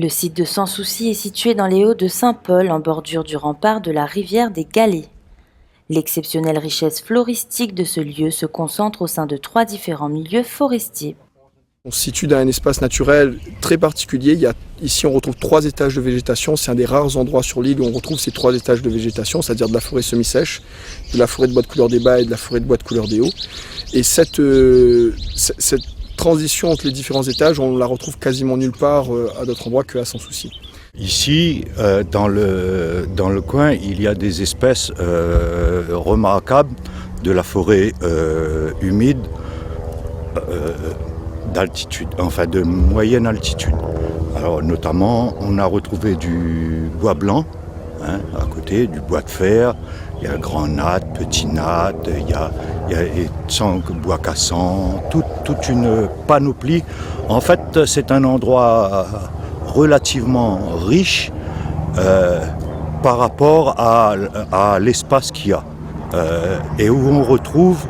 Le site de Sans Souci est situé dans les Hauts de Saint-Paul, en bordure du rempart de la rivière des Galets. L'exceptionnelle richesse floristique de ce lieu se concentre au sein de 3 différents milieux forestiers. On se situe dans un espace naturel très particulier. Ici, on retrouve 3 étages de végétation. C'est un des rares endroits sur l'île où on retrouve ces 3 étages de végétation, c'est-à-dire de la forêt semi-sèche, de la forêt de bois de couleur des bas et de la forêt de bois de couleur des hauts. Et cette transition entre les différents étages, on la retrouve quasiment nulle part à d'autres endroits qu'à Sans Souci. Ici, dans le coin, il y a des espèces remarquables de la forêt humide d'altitude, enfin de moyenne altitude. Alors notamment, on a retrouvé du bois blanc, à côté, du bois de fer, il y a grand nat, petit nat, il y a bois cassant, toute une panoplie. En fait, c'est un endroit relativement riche par rapport à l'espace qu'il y a et où on retrouve,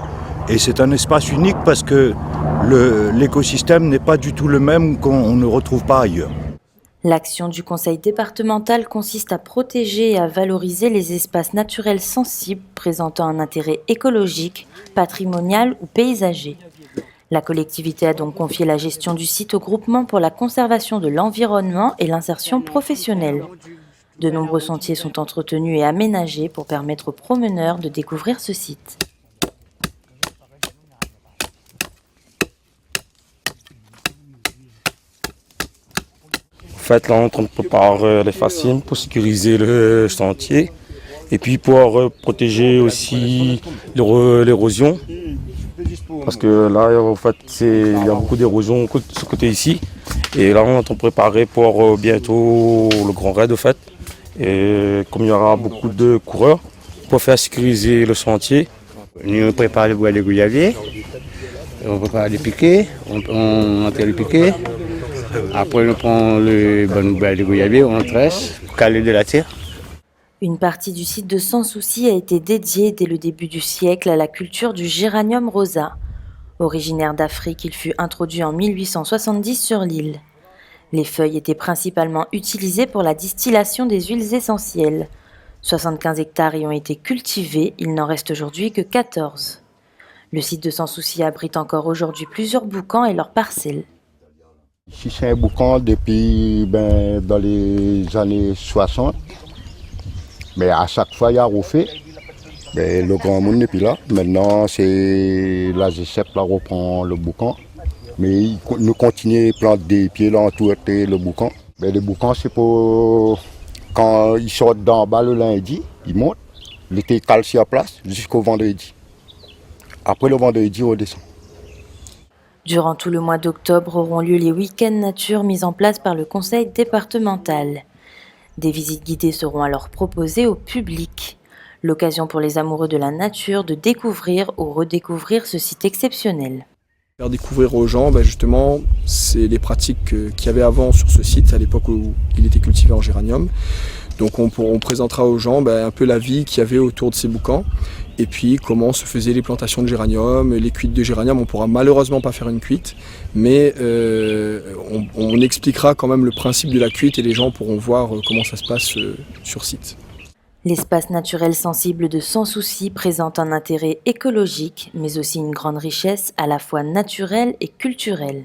et c'est un espace unique parce que l'écosystème n'est pas du tout le même qu'on ne retrouve pas ailleurs. L'action du conseil départemental consiste à protéger et à valoriser les espaces naturels sensibles présentant un intérêt écologique, patrimonial ou paysager. La collectivité a donc confié la gestion du site au groupement pour la conservation de l'environnement et l'insertion professionnelle. De nombreux sentiers sont entretenus et aménagés pour permettre aux promeneurs de découvrir ce site. En fait, là, on est en train de préparer les fascines pour sécuriser le sentier et puis pour protéger aussi l'érosion. Parce que là, en fait, il y a beaucoup d'érosion de ce côté ici. Et là, on est en train de préparer pour bientôt le grand raid, en fait. Et comme il y aura beaucoup de coureurs, pour faire sécuriser le sentier. Nous préparons le bois de gouyavier, on prépare les piquets, on enterre les piquets. Après, on prend le bon bois de gouyavier, on tresse pour caler de la terre. Une partie du site de Sans Souci a été dédiée dès le début du siècle à la culture du géranium rosa. Originaire d'Afrique, il fut introduit en 1870 sur l'île. Les feuilles étaient principalement utilisées pour la distillation des huiles essentielles. 75 hectares y ont été cultivés, il n'en reste aujourd'hui que 14. Le site de Sans Souci abrite encore aujourd'hui plusieurs boucans et leurs parcelles. Ici, c'est un boucan depuis dans les années 60. Mais à chaque fois, il y a refait. Le grand monde n'est plus là. Maintenant, c'est la GCEP qui reprend le boucan. Mais nous continuons à planter des pieds là, autour le boucan. Le boucan, c'est pour quand ils sortent d'en bas le lundi, ils montent. L'été calme sur place jusqu'au vendredi. Après le vendredi, on descend. Durant tout le mois d'octobre auront lieu les week-ends nature mis en place par le conseil départemental. Des visites guidées seront alors proposées au public. L'occasion pour les amoureux de la nature de découvrir ou redécouvrir ce site exceptionnel. Faire découvrir aux gens, justement, c'est les pratiques qu'il y avait avant sur ce site, à l'époque où il était cultivé en géranium. Donc on présentera aux gens un peu la vie qu'il y avait autour de ces boucans, et puis comment se faisaient les plantations de géranium, les cuites de géranium. On ne pourra malheureusement pas faire une cuite, mais on expliquera quand même le principe de la cuite et les gens pourront voir comment ça se passe sur site. L'espace naturel sensible de Sans Souci présente un intérêt écologique, mais aussi une grande richesse à la fois naturelle et culturelle.